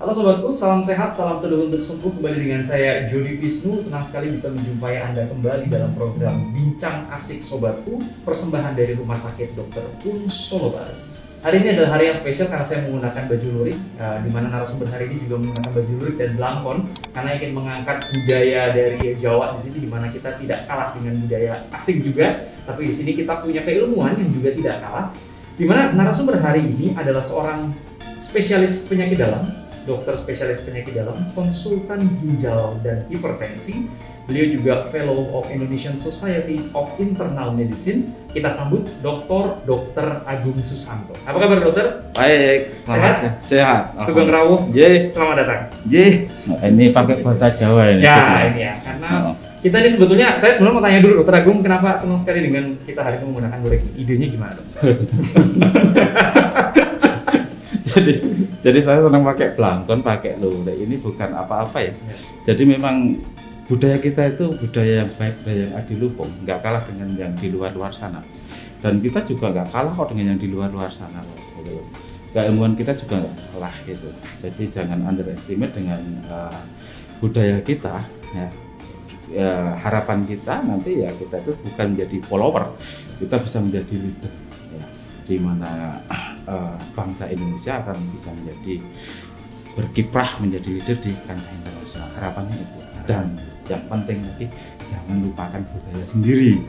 Halo sobatku, salam sehat, salam teduh untuk sembuh. Kembali dengan saya Jody Wisnu. Senang sekali bisa menjumpai Anda kembali dalam program Bincang Asik Sobatku, persembahan dari Rumah Sakit Dr. Un Solo Baru. Hari ini adalah hari yang spesial karena saya menggunakan baju lurik, di mana narasumber hari ini juga menggunakan baju lurik dan belangkon, karena ingin mengangkat budaya dari Jawa di sini, di mana kita tidak kalah dengan budaya asing juga, tapi di sini kita punya keilmuan yang juga tidak kalah. Di mana narasumber hari ini adalah seorang spesialis penyakit dalam, dokter spesialis penyakit dalam, konsultan ginjal dan hipertensi. Beliau juga Fellow of Indonesian Society of Internal Medicine. Kita sambut Dr. Agung Susanto. Apa kabar dokter? Baik, selamat sehat. Sugeng rawuh. Selamat datang. Ini pakai bahasa Jawa ini. Ya, ini ya. Karena kita ini sebetulnya, saya sebelum mau tanya dulu dokter Agung, kenapa senang sekali dengan kita hari ini menggunakan lurik? Idenya gimana dok? Jadi saya senang pakai belangkon, pakai lurik. Ini bukan apa-apa ya. Jadi memang budaya kita itu budaya yang baik, budaya yang adiluhung, nggak kalah dengan yang di luar-luar sana. Dan kita juga nggak kalah kok dengan yang di luar-luar sana. Gitu. Keilmuan kita juga nggak kalah gitu. Jadi jangan underestimate dengan budaya kita. Ya. Harapan kita nanti ya kita itu bukan menjadi follower, kita bisa menjadi leader. Ya. Di mana bangsa Indonesia akan bisa menjadi berkiprah menjadi leader di kancah internasional. Harapannya itu. Dan yang penting lagi jangan lupakan budaya sendiri.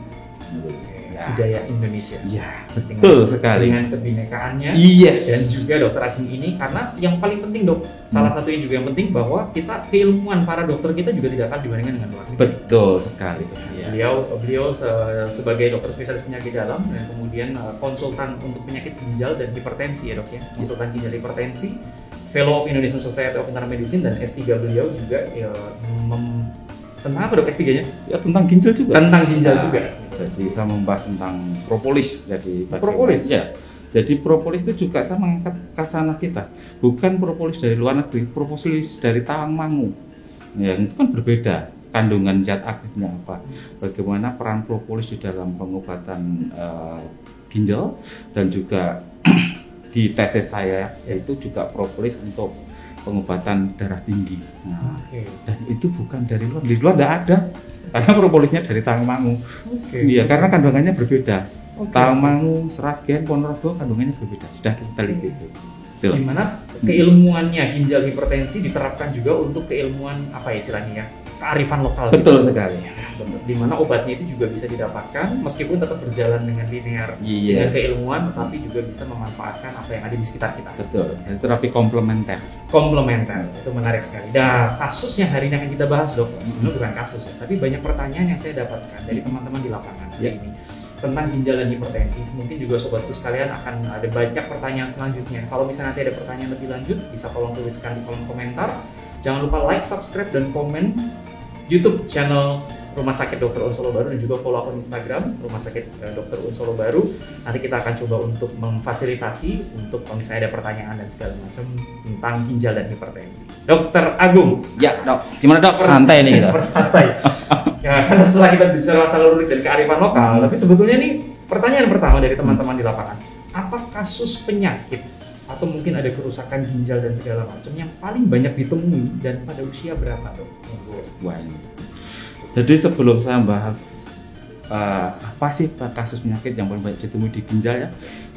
Ya. Budaya Indonesia. Ya, betul sekali. Dengan kebinekaannya. Yes. Dan juga dokter Agung ini, karena yang paling penting dok, salah satu yang juga yang penting bahwa kita keilmuan para dokter kita juga tidak akan dibandingkan dengan luar negeri. Betul sekali. Ya. Beliau sebagai dokter spesialis penyakit dalam dan kemudian konsultan untuk penyakit ginjal dan hipertensi ya dok ya, konsultan ginjal hipertensi, Fellow of Indonesian Society of Internal Medicine, dan S3 beliau juga tentang apa dok S3-nya? Ya tentang ginjal juga. Tentang ginjal juga. Jadi saya membahas tentang propolis. Jadi propolis. Ya. Jadi propolis itu juga saya mengangkat kasanah kita. Bukan propolis dari luar negeri, propolis dari Tawangmangu. Ya, itu kan berbeda. Kandungan zat aktifnya apa? Bagaimana peran propolis di dalam pengobatan ginjal, dan juga di tesis saya yaitu juga propolis untuk pengobatan darah tinggi. Nah, dan itu bukan dari luar. Di luar tidak ada. Karena propolisnya dari Tawangmangu. Iya, karena kandungannya berbeda. Tawangmangu, Sragen, Ponorogo kandungannya berbeda. Sudah kita teliti itu. Di mana keilmuannya ginjal hipertensi diterapkan juga untuk keilmuan apa ya istilahnya ya? Kearifan lokal. Betul gitu. Sekali. Di mana obatnya itu juga bisa didapatkan meskipun tetap berjalan dengan linear, dengan keilmuan, tetapi juga bisa memanfaatkan apa yang ada di sekitar kita. Betul. Itu terapi komplementer. Komplementer, itu menarik sekali. Nah, kasus yang hari ini akan kita bahas dok, sebenarnya bukan kasus ya, tapi banyak pertanyaan yang saya dapatkan dari teman-teman di lapangan hari ini tentang ginjal dan hipertensi. Mungkin juga sobatku sekalian akan ada banyak pertanyaan selanjutnya. Kalau misalnya nanti ada pertanyaan lebih lanjut, bisa tolong tuliskan di kolom komentar. Jangan lupa like, subscribe, dan komen YouTube channel Rumah Sakit Dr. Un Solo Baru, dan juga follow akun Instagram Rumah Sakit Dr. Un Solo Baru. Nanti kita akan coba untuk memfasilitasi untuk kalau misalnya ada pertanyaan dan segala macam tentang ginjal dan hipertensi. Dokter Agung. Ya dok, gimana dok? Santai nih kita. Santai. Ya, kan setelah kita bicara masalah lurik dan kearifan lokal, tapi sebetulnya nih pertanyaan pertama dari teman-teman di lapangan, apa kasus penyakit atau mungkin ada kerusakan ginjal dan segala macam yang paling banyak ditemui dan pada usia berapa dok? Wah, ini. Jadi sebelum saya bahas apa sih kasus penyakit yang paling banyak ditemui di ginjal ya,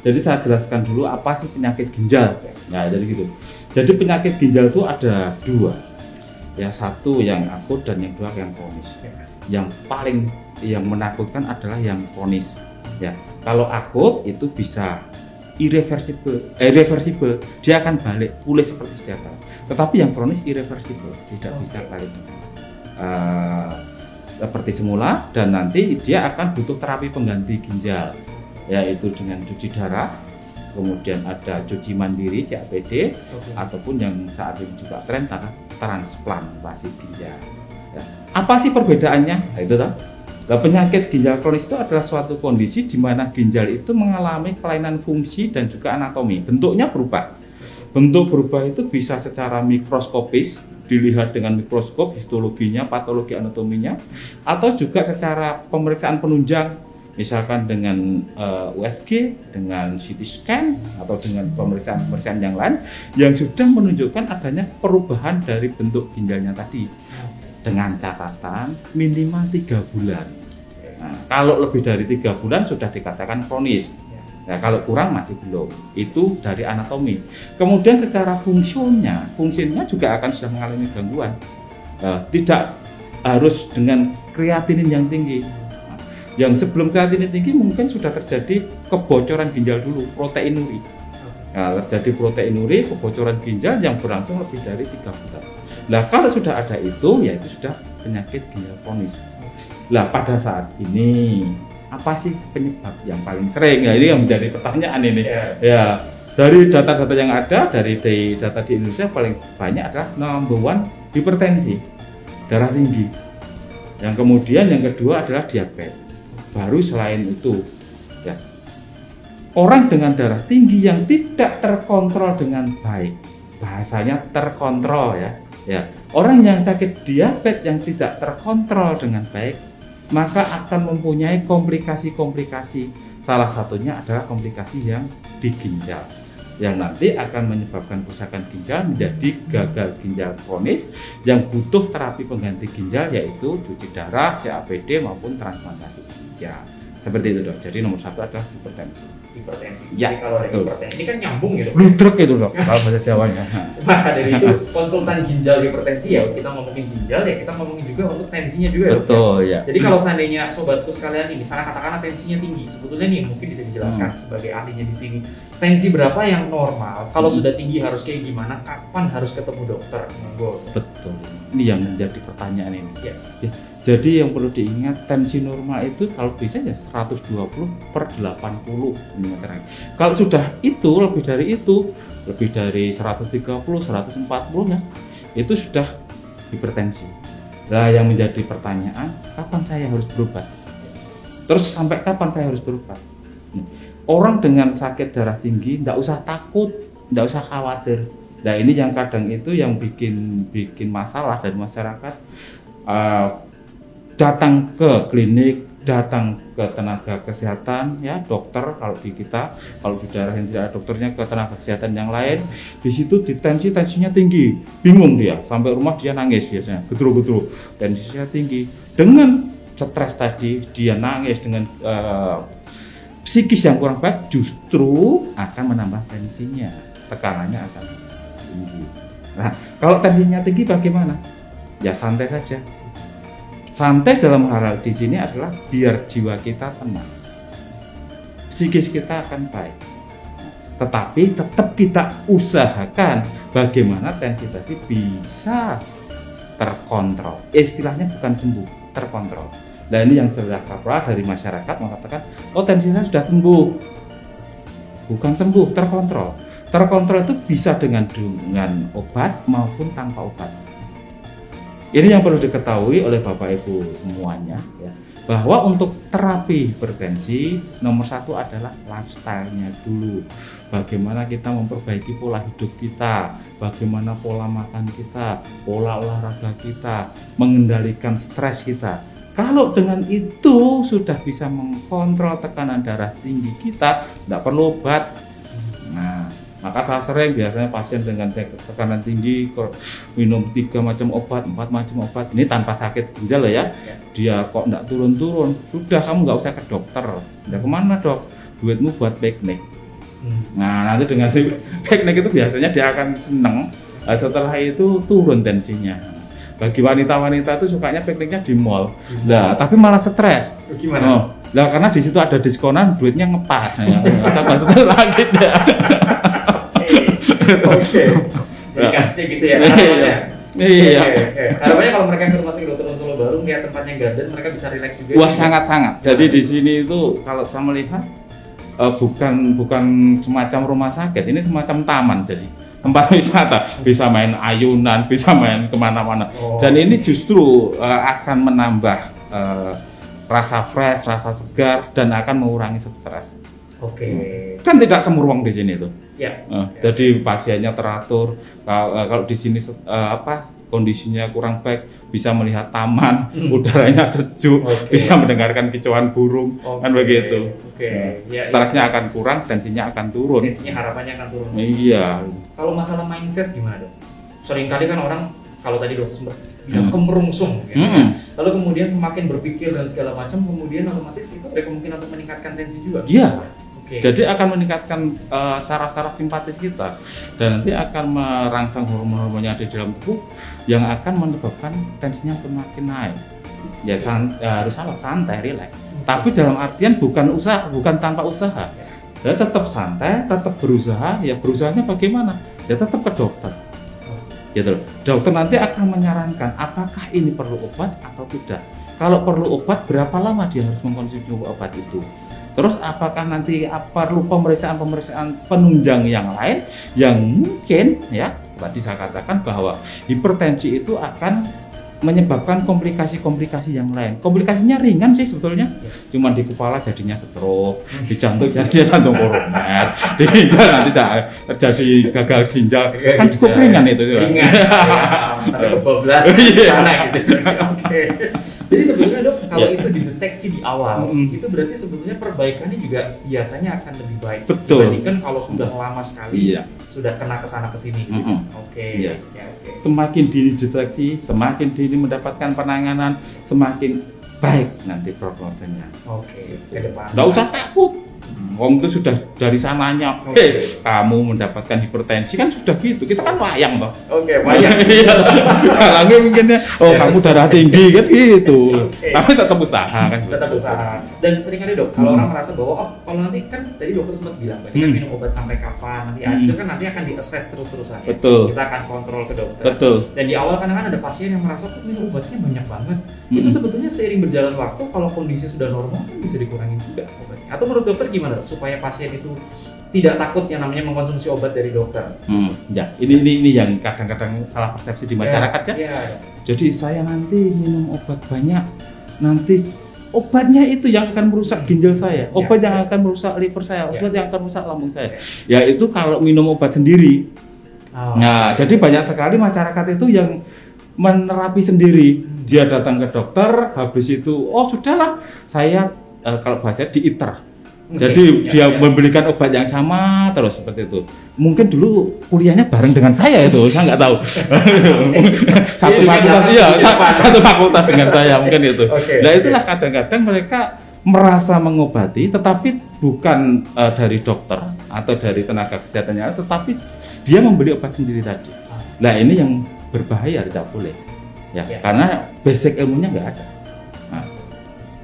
jadi saya jelaskan dulu apa sih penyakit ginjal. Ya jadi gitu. Jadi penyakit ginjal itu ada dua. Ya, satu yang akut dan yang dua yang kronis. Yang paling yang menakutkan adalah yang kronis. Ya, kalau akut itu bisa irreversible, dia akan balik pulih seperti sedia kala. Tetapi yang kronis irreversible, tidak bisa balik seperti semula, dan nanti dia akan butuh terapi pengganti ginjal, yaitu dengan cuci darah, kemudian ada cuci mandiri CAPD, ataupun yang saat ini juga tren transplantasi ginjal. Ya. Apa sih perbedaannya? Nah, itu toh. Nah, penyakit ginjal kronis itu adalah suatu kondisi di mana ginjal itu mengalami kelainan fungsi dan juga anatomi. Bentuknya berubah. Bentuk berubah itu bisa secara mikroskopis, dilihat dengan mikroskop, histologinya, patologi anatominya, atau juga secara pemeriksaan penunjang misalkan dengan USG, dengan CT scan atau dengan pemeriksaan yang lain yang sudah menunjukkan adanya perubahan dari bentuk ginjalnya tadi, dengan catatan minimal 3 bulan. Nah, kalau lebih dari 3 bulan sudah dikatakan kronis. Nah, kalau kurang masih belum. Itu dari anatomi. Kemudian secara fungsinya juga akan sudah mengalami gangguan. Tidak harus dengan kreatinin yang tinggi. Yang sebelum kreatinin tinggi mungkin sudah terjadi kebocoran ginjal dulu, proteinuri. Nah, terjadi proteinuri, kebocoran ginjal yang berlangsung lebih dari 3 bulan. Nah, kalau sudah ada itu, ya itu sudah penyakit ginjal kronis. Nah, pada saat ini apa sih penyebab yang paling sering? Nah, ini yang menjadi pertanyaan ini. Ya, dari data-data yang ada, dari data di Indonesia paling banyak adalah number one hipertensi, darah tinggi. Yang kemudian yang kedua adalah diabetes. Baru selain itu, ya, orang dengan darah tinggi yang tidak terkontrol dengan baik, bahasanya terkontrol ya, orang yang sakit diabetes yang tidak terkontrol dengan baik, maka akan mempunyai komplikasi-komplikasi. Salah satunya adalah komplikasi yang di ginjal, yang nanti akan menyebabkan kerusakan ginjal menjadi gagal ginjal kronis yang butuh terapi pengganti ginjal, yaitu cuci darah, CAPD maupun transplantasi ginjal. Seperti itu dok. Jadi nomor 1 adalah hipertensi. Ya, jadi kalau ada hipertensi ini kan nyambung gitu. Ludruk itu dok kalau bahasa Jawanya. Maka dari itu konsultan ginjal hipertensi ya kita ngomongin ginjal ya kita ngomongin juga untuk tensinya juga ya. Betul ya. Jadi kalau seandainya sobatku sekalian ini misalnya katakanlah tensinya tinggi, sebetulnya nih mungkin bisa dijelaskan sebagai ahlinya di sini. Tensi berapa yang normal? Kalau sudah tinggi harus kayak gimana? Kapan harus ketemu dokter? Betul. Ini yang menjadi pertanyaan ini. Ya. Jadi yang perlu diingat, tensi normal itu kalau bisa ya 120/80 mm. Kalau sudah itu, lebih dari 130, 140 ya, itu sudah hipertensi. Nah, yang menjadi pertanyaan, kapan saya harus berobat? Terus sampai kapan saya harus berobat? Orang dengan sakit darah tinggi tidak usah takut, tidak usah khawatir. Nah, ini yang kadang itu yang bikin masalah dari masyarakat. Datang ke klinik, datang ke tenaga kesehatan, ya dokter kalau di kita, kalau di daerah yang tidak ada dokternya ke tenaga kesehatan yang lain, di situ tensinya tinggi, bingung dia, sampai rumah dia nangis biasanya, gedru-gedru, tensinya tinggi, dengan stres tadi dia nangis dengan psikis yang kurang baik, justru akan menambah tensinya, tekanannya akan tinggi. Nah, kalau tensinya tinggi bagaimana? Ya santai saja. Santai dalam hal di sini adalah biar jiwa kita tenang, psikis kita akan baik. Tetapi tetap kita usahakan bagaimana tensi tadi bisa terkontrol. Istilahnya bukan sembuh, terkontrol. Nah ini yang sudah kaprah dari masyarakat mengatakan, oh tensinya sudah sembuh. Bukan sembuh, terkontrol. Terkontrol itu bisa dengan obat maupun tanpa obat. Ini yang perlu diketahui oleh Bapak Ibu semuanya ya, bahwa untuk terapi hipertensi nomor 1 adalah lifestyle-nya dulu. Bagaimana kita memperbaiki pola hidup kita, bagaimana pola makan kita, pola olahraga kita, mengendalikan stres kita. Kalau dengan itu sudah bisa mengkontrol tekanan darah tinggi kita, tidak perlu obat. Nah, maka saya sering biasanya pasien dengan tekanan tinggi minum 3 macam obat, 4 macam obat. Ini tanpa sakit ginjal ya. Dia kok enggak turun-turun. Sudah kamu nggak usah ke dokter. Udah kemana dok? Duitmu buat piknik. Nah nanti dengan piknik itu biasanya dia akan seneng. Setelah itu turun tensinya. Bagi wanita-wanita itu sukanya pikniknya di mall. Nah tapi malah stres. Gimana? Nah karena di situ ada diskonan, duitnya ngepas. Ada maksudnya lagi ya. Oke, dikasih gitu ya. Iya. Harapannya kalau mereka ke rumah sakit Dr. Solo Baru kayak tempatnya garden, mereka bisa rileks juga. Wah sangat-sangat. Jadi di sini itu kalau saya melihat bukan semacam rumah sakit, ini semacam taman. Jadi tempat wisata, bisa main ayunan, bisa main kemana-mana. Dan ini justru akan menambah rasa fresh, rasa segar, dan akan mengurangi stres. Oke. Kan tidak semurwong di sini tuh. Ya. Jadi pasiennya teratur. Kalau di sini kondisinya kurang baik, bisa melihat taman, udaranya sejuk, bisa mendengarkan kicauan burung, kan begitu. Stresnya akan kurang, tensinya akan turun. Tensinya harapannya akan turun. Iya. Kalau masalah mindset gimana, Dok? Seringkali kan orang, kalau tadi dokter sempat bilang kemerungsung, gitu. Lalu kemudian semakin berpikir dan segala macam, kemudian otomatis itu ada kemungkinan untuk meningkatkan tensi juga. Iya. Jadi akan meningkatkan saraf-saraf simpatis kita, dan nanti akan merangsang hormon-hormon yang ada di dalam tubuh yang akan menyebabkan tensinya semakin naik. Ya harus santai, rileks. Tapi dalam artian bukan tanpa usaha. Saya tetap santai, tetap berusaha. Ya berusahanya bagaimana? Ya tetap ke dokter. Gitu. Dokter nanti akan menyarankan apakah ini perlu obat atau tidak. Kalau perlu obat, berapa lama dia harus mengkonsumsi obat itu. Terus apakah nanti perlu pemeriksaan penunjang yang lain yang mungkin ya tadi saya katakan bahwa hipertensi itu akan menyebabkan komplikasi-komplikasi yang lain. Komplikasinya ringan sih sebetulnya, cuma di kepala jadinya stroke, di jantung jadinya jantung koroner, di ginjal nanti terjadi gagal ginjal, kan cukup ringan itu. Ringan, tapi kebablas sana gitu. Oke. Jadi sebetulnya Dok, kalau itu dideteksi di awal, itu berarti sebetulnya perbaikannya juga biasanya akan lebih baik dibandingkan kalau sudah lama sekali, sudah kena kesana kesini. Oke. Semakin dini deteksi, semakin dini mendapatkan penanganan, semakin baik nanti prognosenya. Oke. Ke depan. Nggak usah takut. Wong itu sudah dari sananya, kamu mendapatkan hipertensi kan sudah gitu. Kita kan wayang toh. Wayang. Kalangnya mungkinnya, kamu darah tinggi kan gitu. Tapi tetap usaha kan. Tetap usaha. Dan seringkali Dok, kalau orang merasa bahwa kalau nanti kan tadi dokter sempat bilang, berarti kan minum obat sampai kapan, itu kan nanti akan di-assess terus-terusan. Betul. Kita akan kontrol ke dokter. Betul. Dan di awal kadang-kadang ada pasien yang merasa kok minum obatnya banyak banget. Itu sebetulnya seiring berjalan waktu, kalau kondisi sudah normal kan bisa dikurangin juga obatnya. Atau menurut dokter gimana Dok, supaya pasien itu tidak takut yang namanya mengkonsumsi obat dari dokter? Ya, ini yang kadang-kadang salah persepsi di masyarakat ya. Jadi saya nanti minum obat banyak, nanti obatnya itu yang akan merusak ginjal saya, obat yang akan merusak liver saya, obat yang akan merusak lambung saya. Ya itu kalau minum obat sendiri. Nah, jadi banyak sekali masyarakat itu yang menerapi sendiri. Dia datang ke dokter, habis itu, sudahlah, saya kalau bahasa diiter. Jadi dia memberikan obat yang sama terus seperti itu. Mungkin dulu kuliahnya bareng dengan saya itu, saya nggak tahu. Satu fakultas dengan saya mungkin itu. Nah itulah kadang-kadang mereka merasa mengobati, tetapi bukan dari dokter atau dari tenaga kesehatannya, tetapi dia membeli obat sendiri tadi. Nah ini yang berbahaya, tidak boleh. Ya, karena basic ilmunya nggak ada. Nah,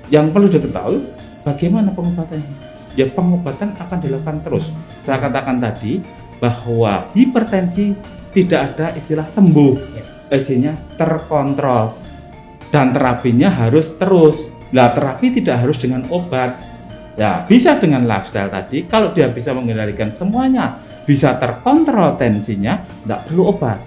yang perlu diketahui bagaimana pengobatannya. Ya pengobatan akan dilakukan terus. Saya katakan tadi bahwa hipertensi tidak ada istilah sembuh, isinya terkontrol dan terapinya harus terus. Nah terapi tidak harus dengan obat. Ya bisa dengan lifestyle tadi. Kalau dia bisa mengendalikan semuanya, bisa terkontrol tensinya, tidak perlu obat.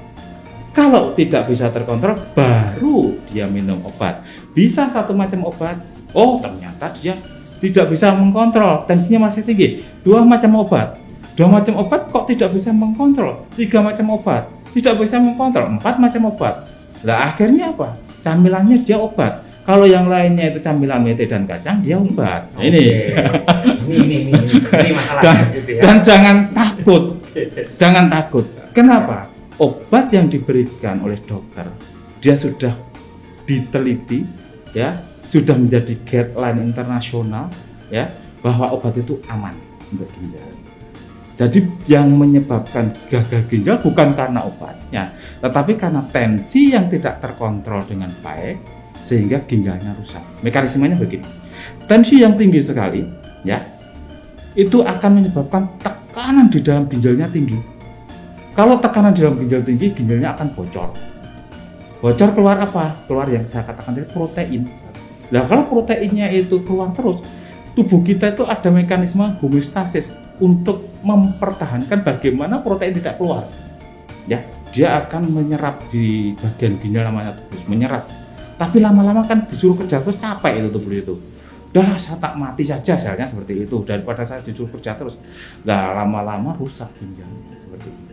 Kalau tidak bisa terkontrol, baru dia minum obat. Bisa satu macam obat, ternyata dia tidak bisa mengkontrol, tensinya masih tinggi. Dua macam obat kok tidak bisa mengkontrol. 3 macam obat tidak bisa mengkontrol. 4 macam obat. Lah akhirnya apa? Camilannya dia obat. Kalau yang lainnya itu camilan mete dan kacang, dia obat. Ini masalah. Dan jangan takut. Kenapa? Obat yang diberikan oleh dokter, dia sudah diteliti, ya, sudah menjadi guideline internasional, ya, bahwa obat itu aman untuk ginjal. Jadi yang menyebabkan gagal ginjal bukan karena obatnya, tetapi karena tensi yang tidak terkontrol dengan baik sehingga ginjalnya rusak. Mekanismenya begini: tensi yang tinggi sekali, ya, itu akan menyebabkan tekanan di dalam ginjalnya tinggi. Kalau tekanan di dalam ginjal tinggi, ginjalnya akan bocor. Bocor keluar apa? Keluar yang saya katakan tadi, protein. Nah, kalau proteinnya itu keluar terus, tubuh kita itu ada mekanisme homeostasis untuk mempertahankan bagaimana protein tidak keluar. Ya, dia akan menyerap di bagian ginjal namanya terus menyerap. Tapi lama-lama kan disuruh kerja terus, capek itu tubuh itu. Dah, saya tak mati saja selnya seperti itu daripada saya disuruh kerja terus. Nah, lama-lama rusak ginjalnya seperti itu.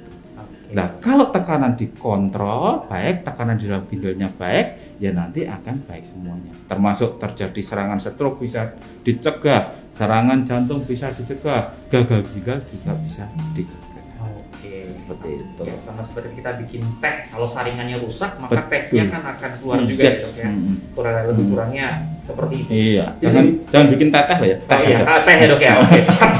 Nah, kalau tekanan dikontrol baik, tekanan di dalam ginjalnya baik, ya nanti akan baik semuanya. Termasuk terjadi serangan stroke bisa dicegah, serangan jantung bisa dicegah, gagal ginjal juga bisa dicegah. Oke, Seperti itu. Ya, sama seperti kita bikin teh, kalau saringannya rusak maka tehnya kan akan keluar juga Yes. gitu ya. Kurang lebih kurangnya seperti itu. Iya, Jadi- jangan bikin teteh loh ya. Oh iya, aja. teh ya dok ya. Oke, siap.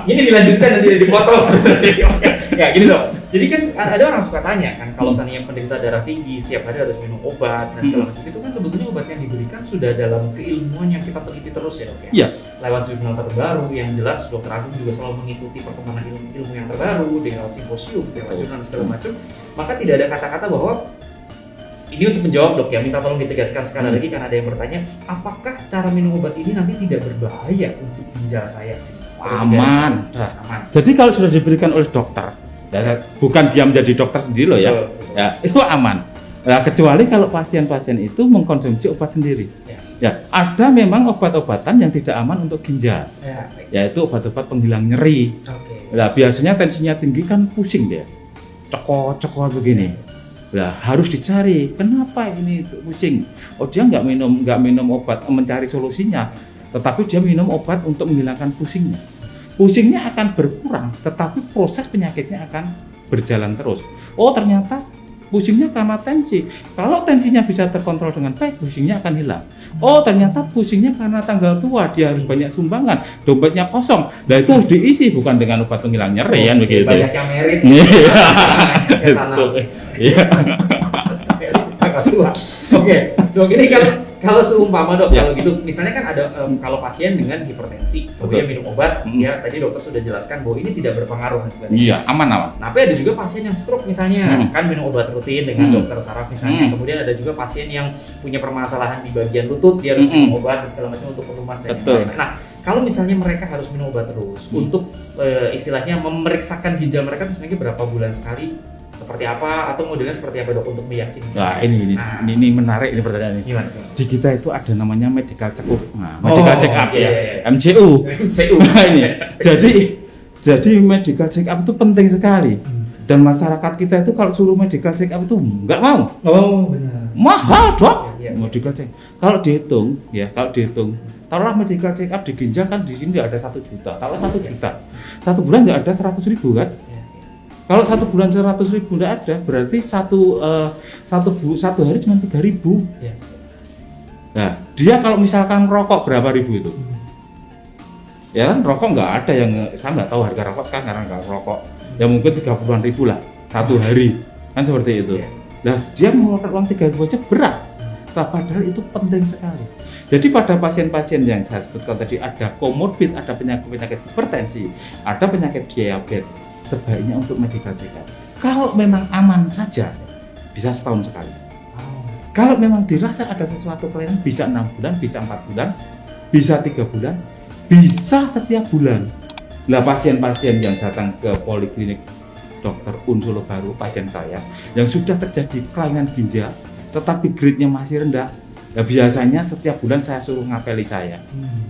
Ini dilanjutkan nanti dipotong. Oke. Ya gini dok. Jadi kan ada orang suka tanya kan, kalau seandainya penderita darah tinggi setiap hari harus minum obat dan segala macam itu kan sebetulnya obat yang diberikan sudah dalam keilmuan yang kita teliti terus ya dok ya. Iya. Lewat jurnal terbaru yang jelas Dokter Agung juga selalu mengikuti perkembangan ilmu yang terbaru dengan simposium, lewat jurnal segala macam. Maka tidak ada kata-kata bahwa ini untuk menjawab dok ya, minta tolong ditegaskan sekali lagi karena ada yang bertanya, apakah cara minum obat ini nanti tidak berbahaya untuk ginjal saya? Aman. Nah, Aman. jadi kalau sudah diberikan oleh dokter, ya, bukan dia menjadi dokter sendiri loh ya, Betul. ya itu aman. Nah, kecuali kalau pasien-pasien itu mengkonsumsi obat sendiri. Ya. Ya, ada memang obat-obatan yang tidak aman untuk ginjal, Ya, baik. yaitu obat-obat penghilang nyeri. Oke. Nah, biasanya tensinya tinggi kan pusing dia, cokot-cokot begini. Nah, harus dicari kenapa ini pusing. Oh, dia nggak minum obat mencari solusinya, tetapi dia minum obat untuk menghilangkan pusingnya. Pusingnya akan berkurang, tetapi proses penyakitnya akan berjalan terus. Oh, ternyata pusingnya karena tensi. Kalau tensinya bisa terkontrol dengan baik, pusingnya akan hilang. Oh, ternyata pusingnya karena tanggal tua, dia harus banyak sumbangan, dompetnya kosong. Nah, itu harus diisi bukan dengan obat penghilang nyeri kan begitu. Banyak yang merit. Iya. Ke sana. Iya. Tanggal tua. Oke, dok ini kalau seumpama dok, Ya. kalau gitu, misalnya kan ada kalau pasien dengan hipertensi, kemudian Betul. minum obat, Hmm. ya tadi dokter sudah jelaskan bahwa ini tidak berpengaruh sebenarnya. Iya, aman. Nah, tapi ada juga pasien yang stroke misalnya, kan minum obat rutin dengan dokter saraf misalnya. Kemudian ada juga pasien yang punya permasalahan di bagian lutut, dia harus minum obat dan segala macam untuk pelumas dan Betul. yang lain. Nah, kalau misalnya mereka harus minum obat terus untuk istilahnya memeriksakan ginjal mereka itu sebenarnya berapa bulan sekali, seperti apa atau modelnya seperti apa dok untuk meyakinkan? Nah, ini menarik ini pertanyaan ini. Gimana? Di kita itu ada namanya medical check up. Nah, medical check up iya, ya. iya. MCU. MCU. Nah, ini. Jadi medical check up itu penting sekali. Dan masyarakat kita itu kalau suruh medical check up itu nggak mau. Oh, benar. Mahal, Dok. Iya, iya. Medical check. Kalau dihitung, taruhlah medical check up di ginjal kan di sini nggak ada 1 juta. Kalau 1 juta, 1 bulan nggak ada 100.000 kan? Iya, iya. Kalau 1 bulan 100.000 nggak ada, berarti satu hari cuma 3.000. Iya. Nah, dia kalau misalkan rokok berapa ribu itu? Ya kan rokok nggak ada yang, saya nggak tahu harga rokok sekarang nggak rokok. Ya mungkin 30-an ribu lah satu hari, kan seperti itu. Iya. Nah, dia mengeluarkan uang 3.000 aja berat. Nah, padahal itu penting sekali. Jadi pada pasien-pasien yang saya sebutkan tadi ada komorbid, ada penyakit hipertensi, ada penyakit diabetes, sebaiknya untuk medical check up. Kalau memang aman saja, bisa setahun sekali. Kalau memang dirasa ada sesuatu kelainan, bisa 6 bulan, bisa 4 bulan, bisa 3 bulan, bisa setiap bulan. Nah, pasien-pasien yang datang ke poliklinik Dr. Un Solo Baru, pasien saya yang sudah terjadi kelainan ginjal tetapi grade-nya masih rendah, ya biasanya setiap bulan saya suruh ngapeli saya.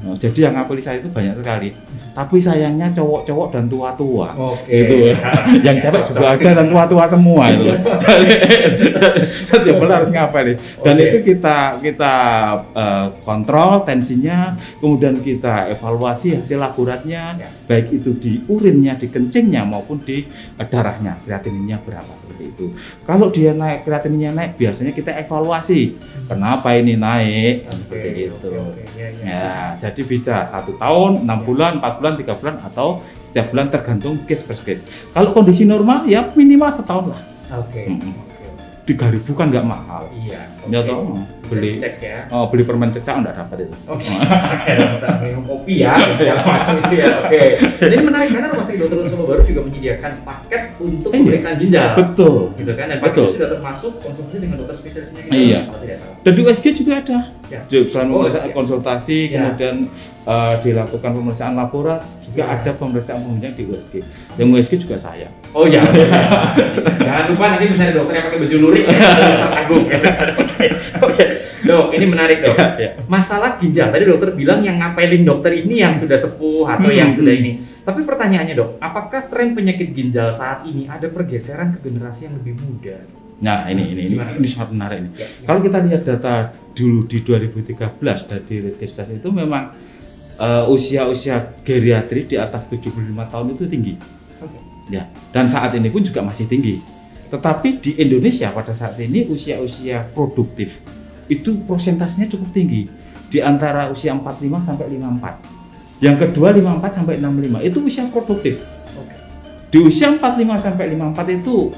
Nah, jadi yang ngapeli saya itu banyak sekali. Tapi sayangnya cowok-cowok dan tua-tua. Oke. Gitu. Yang cewek juga ada dan tua-tua semua itu. Setiap bulan harus ngapeli. Dan Oke. itu kita kontrol tensinya, kemudian kita evaluasi hasil laboratnya, Ya. baik itu di urinnya, di kencingnya maupun di darahnya, kreatininnya berapa seperti itu. Kalau dia naik, kreatininnya naik, biasanya kita evaluasi kenapa ini naik, seperti itu. Oke, ya, ya. Ya, jadi bisa 1 tahun, 6 bulan, 4 bulan, 3 bulan, atau setiap bulan tergantung case per case. Kalau kondisi normal ya minimal setahun lah. Oke. Mm-mm. Oke. 3.000 kan nggak mahal. Iya. Ya oke. toh, Bisa beli dicek ya. beli permen cecak nggak dapat itu. Oke, kita minum kopi ya, segala macam itu ya. Oke. Dan ini menarik karena Rumah Sakit Dr. Un Solo Baru juga menyediakan paket untuk Iya. pemeriksaan ginjal. Betul. Gitu kan, dan paket Betul. itu sudah termasuk konsumsi dengan dokter spesialisnya. Iya. Kalau tidak salah. Dan di USG juga ada. Ya. Selain pemeriksaan konsultasi, Ya. kemudian dilakukan pemeriksaan laborat, juga Ya. ada pemeriksaan penunjang di USG. Yang USG juga saya. Oh ya, jangan lupa nanti bisa ada dokter yang pakai baju lurik ya, dokter Agung. Oke, dok, ini menarik dok. Ya. Masalah ginjal, tadi dokter bilang yang ngapelin dokter ini yang sudah sepuh atau yang sudah ini. Tapi pertanyaannya dok, apakah tren penyakit ginjal saat ini ada pergeseran ke generasi yang lebih muda? Nah, ini Gimana? sangat menarik ini. Ya, Kalau kita lihat data dulu di 2013 dari Redkesdas itu memang usia-usia geriatri di atas 75 tahun itu tinggi. Oke. Ya, dan saat ini pun juga masih tinggi. Tetapi di Indonesia pada saat ini usia-usia produktif itu prosentasenya cukup tinggi di antara usia 45 sampai 54. Yang kedua 54 sampai 65 itu usia produktif. Oke. Di usia 45 sampai 54 itu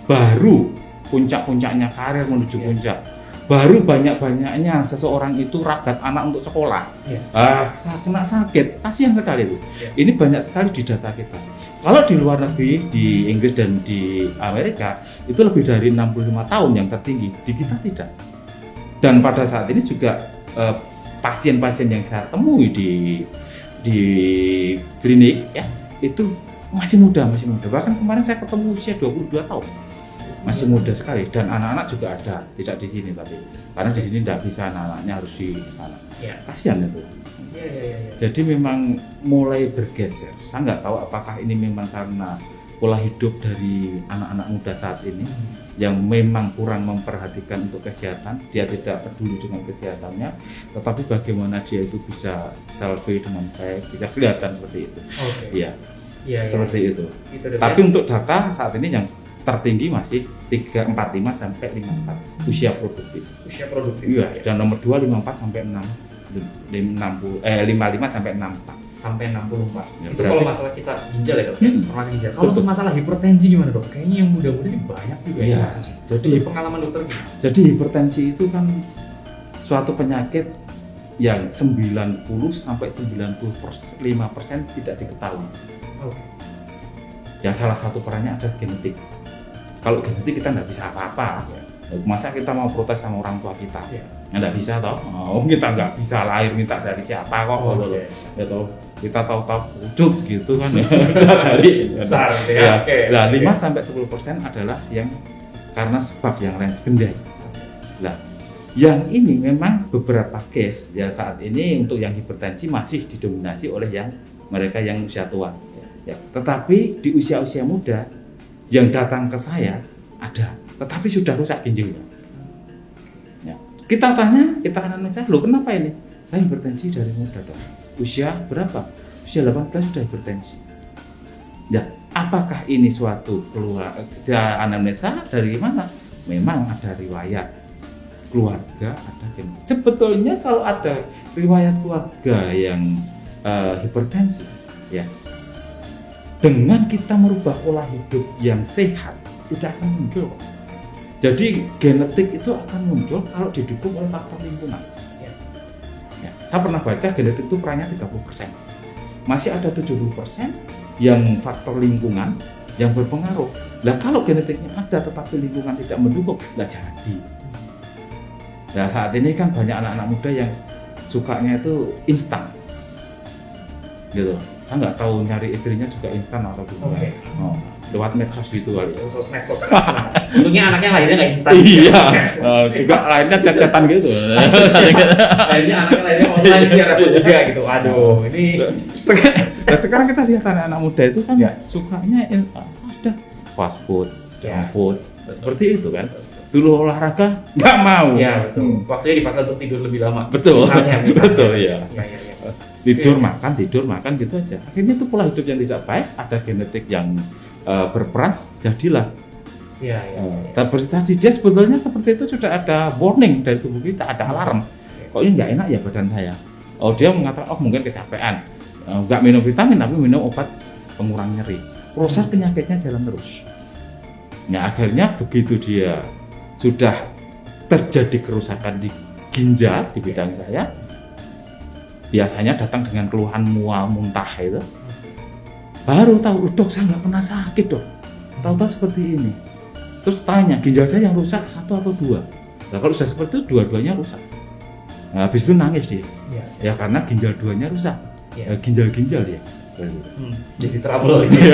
baru puncak-puncaknya karir menuju puncak. Baru banyak-banyaknya seseorang itu ragat anak untuk sekolah. Ya. Saat kena sakit, kasihan sekali itu. Ya. Ini banyak sekali di data kita. Kalau di luar negeri, di Inggris dan di Amerika, itu lebih dari 65 tahun yang tertinggi. Di kita tidak. Dan pada saat ini juga pasien-pasien yang saya temui di klinik ya, itu masih muda. Bahkan kemarin saya ketemu usia 22 tahun. Masih muda sekali, dan anak-anak juga ada, tidak di sini tapi karena di sini tidak bisa, anak-anaknya harus di sana. Ya. Kasihan itu. Ya. Jadi memang mulai bergeser. Saya nggak tahu apakah ini memang karena pola hidup dari anak-anak muda saat ini yang memang kurang memperhatikan untuk kesehatan, dia tidak peduli dengan kesehatannya, tetapi bagaimana dia itu bisa selfie dengan baik, bisa kelihatan seperti itu. Oke. Iya, Ya. seperti itu. Itu Tapi untuk data saat ini yang tertinggi masih 345 sampai 54 usia produktif. usia produktif. Iya, dan nomor 2 54 sampai 55 sampai 64. Sampai 64. Ya, Itu berarti- kalau masalah kita ginjal ya dok, informasi ginjal. Kalau Betul. untuk masalah hipertensi gimana dok? Kayaknya yang muda-muda ini banyak juga Iya. ya kasusnya. Jadi Dari pengalaman dokter gimana? Jadi hipertensi itu kan suatu penyakit yang 90 sampai 95% tidak diketahui. Oke. Ya salah satu perannya ada genetik. Kalau genetik kita nggak bisa apa-apa. Masa kita mau protes sama orang tua kita? Iya. Nggak bisa toh. Oh, kita nggak bisa lahir minta dari siapa kok. Oke. Ya toh. Kita tahu-tahu wujud gitu kan ya. Besar ya. Ya. Oke. Nah, Oke. 5 sampai 10% adalah yang karena sebab yang lain sekunderi. Nah, yang ini memang beberapa case ya saat ini untuk yang hipertensi masih didominasi oleh yang mereka yang usia tua. Ya, tetapi di usia-usia muda yang datang ke saya ada, tetapi sudah rusak ginjalnya. Ya. Kita anamnesa, loh kenapa ini? Saya hipertensi dari muda dong. Usia berapa? Usia 18 sudah hipertensi. Ya, apakah ini suatu anamnesa dari mana? Memang ada riwayat keluarga, ada genetik. Sebetulnya kalau ada riwayat keluarga yang hipertensi, ya, dengan kita merubah pola hidup yang sehat tidak akan muncul. Jadi genetik itu akan muncul kalau didukung oleh faktor lingkungan. Ya, saya pernah baca genetik itu perannya 30%. Masih ada 70% yang faktor lingkungan yang berpengaruh. Nah kalau genetiknya ada tetapi lingkungan tidak mendukung, nggak jadi. Nah saat ini kan banyak anak-anak muda yang sukanya itu instan, gitu. Saya nggak tahu nyari istrinya juga instan atau gimana. Oke. Oh, lewat medsos gitu kali ya. Medsos. Untungnya anaknya lahirnya nggak instan. Iya, juga lainnya chat-chatan gitu. Akhirnya anaknya lahirnya online biar repot juga gitu. Aduh, ini Sekarang kita lihat anak-anak muda itu kan Ya. sukanya ada fast food, Ya. junk food, seperti itu kan. Suruh olahraga nggak mau. ya betul. Waktunya dipakai untuk tidur lebih lama. Betul. Misalnya. Betul ya. Ya. Tidur Oke. makan gitu aja. Akhirnya itu pola hidup yang tidak baik, ada genetik yang berperan, jadilah. Ya. Tapi tadi dia sebetulnya seperti itu sudah ada warning dari tubuh kita, ada alarm. Kok ini nggak enak ya badan saya. Oh dia mengatakan oh mungkin kecapean, nggak minum vitamin tapi minum obat pengurang nyeri. Proses penyakitnya jalan terus. Nah akhirnya begitu dia sudah terjadi kerusakan di ginjal di bidang saya, biasanya datang dengan keluhan mual muntah itu. Baru tahu, dok saya nggak pernah sakit dok. Tahu-tahu seperti ini. Terus tanya, ginjal saya yang rusak 1 atau 2? Nah kalau sudah seperti itu, dua-duanya rusak. Nah, habis itu nangis dia. Iya. Ya karena ginjal 2-nya rusak. Iya. Ginjal-ginjal dia. Jadi trouble sih.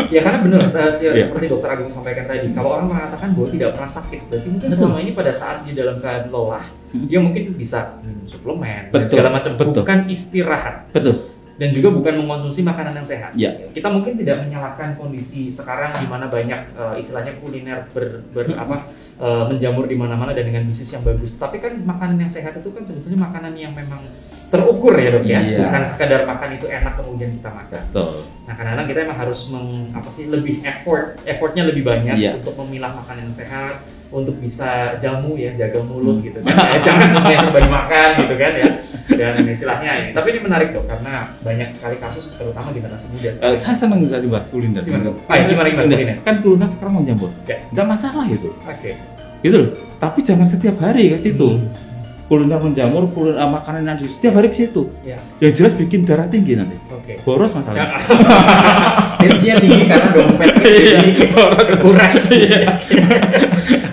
Ya karena benar seperti Dokter Agung sampaikan tadi, kalau orang mengatakan bahwa tidak pernah sakit, berarti mungkin selama ini pada saat di dalam keadaan lelah, dia mungkin bisa minum suplemen dan segala macam, bukan istirahat. Betul. Dan juga bukan mengkonsumsi makanan yang sehat. Ya. Kita mungkin tidak menyalahkan kondisi sekarang di mana banyak istilahnya kuliner menjamur di mana-mana dan dengan bisnis yang bagus. Tapi kan makanan yang sehat itu kan sebetulnya makanan yang memang terukur ya Dok ya. Iya. Bukan sekadar makan itu enak kemudian kita makan. Betul. Nah kadang-kadang kita emang harus lebih effortnya lebih banyak untuk memilah makanan yang sehat, untuk bisa jamu ya, jaga mulut gitu kan. Jangan sampai dimakan gitu kan ya. Dan istilahnya ini. Tapi ini menarik Dok karena banyak sekali kasus terutama generasi muda. Saya senang tadi bahas kuliner. Gimana kuliner? Kan kuliner sekarang menjamur. Enggak masalah itu. Oke. Gitu loh. Tapi jangan setiap hari ke situ. Kuliner menjamur, kuliner makanan nanti setiap hari ke situ. Ya. Yang jelas bikin darah tinggi nanti. Oke. Boros masalahnya. Tensinya tinggi karena dompet jadi kuras.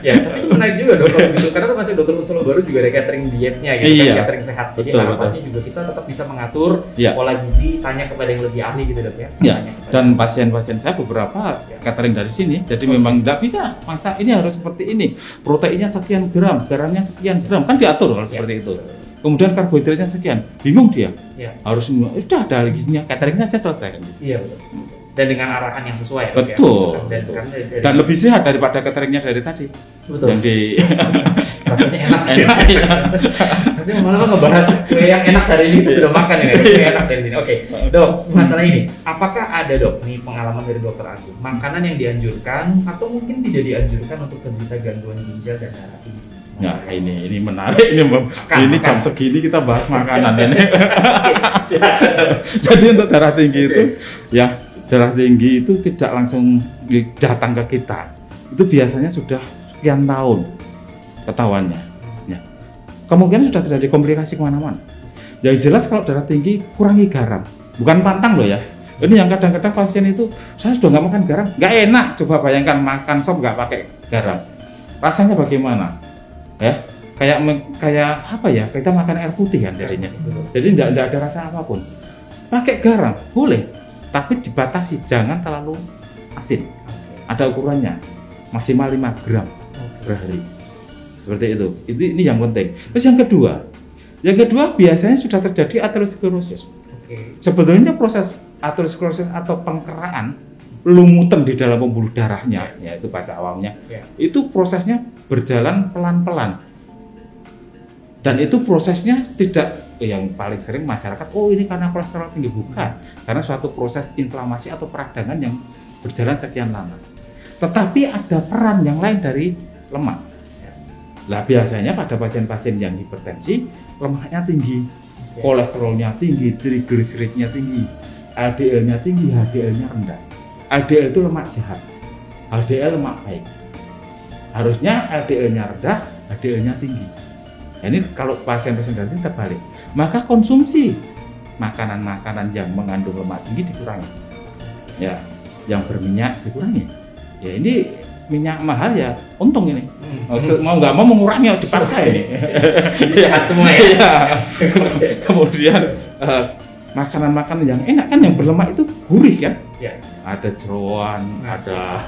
Ya, tapi itu menarik juga Dok kalau gitu. Karena termasuk Dokter Unsolo Baru juga ada catering dietnya gitu, kan catering sehat. Jadi harapannya juga kita tetap bisa mengatur pola gizi, tanya kepada yang lebih ahli gitu Dok ya. Iya. Dan pasien-pasien saya beberapa catering dari sini. Jadi memang nggak bisa masak ini harus seperti ini. Proteinnya sekian gram, garamnya sekian gram, kan diatur kalau seperti itu. Kemudian karbohidratnya sekian, bingung dia. Harus udah ada gizinya, cateringnya aja selesai. Iya betul. Dan dengan arahan yang sesuai. Betul. Ya? Dan lebih sehat daripada cateringnya dari tadi. Betul. Yang di rasanya enak. Nanti malah ngebahas kue yang enak hari ini sudah makan ya. Kue enak dari sini. Oke. Dok, masalah ini, apakah ada Dok nih pengalaman dari Dokter Agung, makanan yang dianjurkan atau mungkin tidak dianjurkan untuk penderita gangguan ginjal dan darah tinggi? Nah ini menarik ini jam segini kita bahas makanan ini. Jadi untuk darah tinggi itu ya darah tinggi itu tidak langsung datang ke kita. Itu biasanya sudah sekian tahun ketahuannya. Ya. Kemungkinan sudah terjadi komplikasi kemana-mana. Yang jelas kalau darah tinggi kurangi garam, bukan pantang loh ya. Ini yang kadang-kadang pasien itu saya sudah nggak makan garam, nggak enak. Coba bayangkan makan sop nggak pakai garam, rasanya bagaimana? Ya, kayak apa ya? Kita makan air putih kan jadinya. Jadi tidak ada rasa apapun. Pakai garam boleh, tapi dibatasi, jangan terlalu asin. Ada ukurannya, maksimal 5 gram per hari. Seperti itu. Ini yang penting. Terus yang kedua biasanya sudah terjadi aterosklerosis. Sebetulnya proses aterosklerosis atau pengkeraan lumutan di dalam pembuluh darahnya, yaitu bahasa awamnya, itu prosesnya berjalan pelan-pelan. Dan itu prosesnya tidak yang paling sering masyarakat, oh ini karena kolesterol tinggi, bukan. Karena suatu proses inflamasi atau peradangan yang berjalan sekian lama. Tetapi ada peran yang lain dari lemak. Lah biasanya pada pasien-pasien yang hipertensi, lemaknya tinggi, kolesterolnya tinggi, trigliseridnya tinggi, LDL-nya tinggi, HDL-nya rendah. LDL itu lemak jahat, HDL lemak baik. Harusnya LDL-nya rendah, HDL-nya tinggi. Nah, ini kalau pasien-pasien dari ini terbalik, maka konsumsi makanan-makanan yang mengandung lemak tinggi dikurangi. Ya, yang berminyak dikurangi. Ya ini minyak mahal ya, untung ini. Mau nggak mau mengurangi dipaksa ini. Sehat semua ya. Kemudian makanan-makanan yang enak kan yang berlemak itu gurih kan? Ada jeroan, ada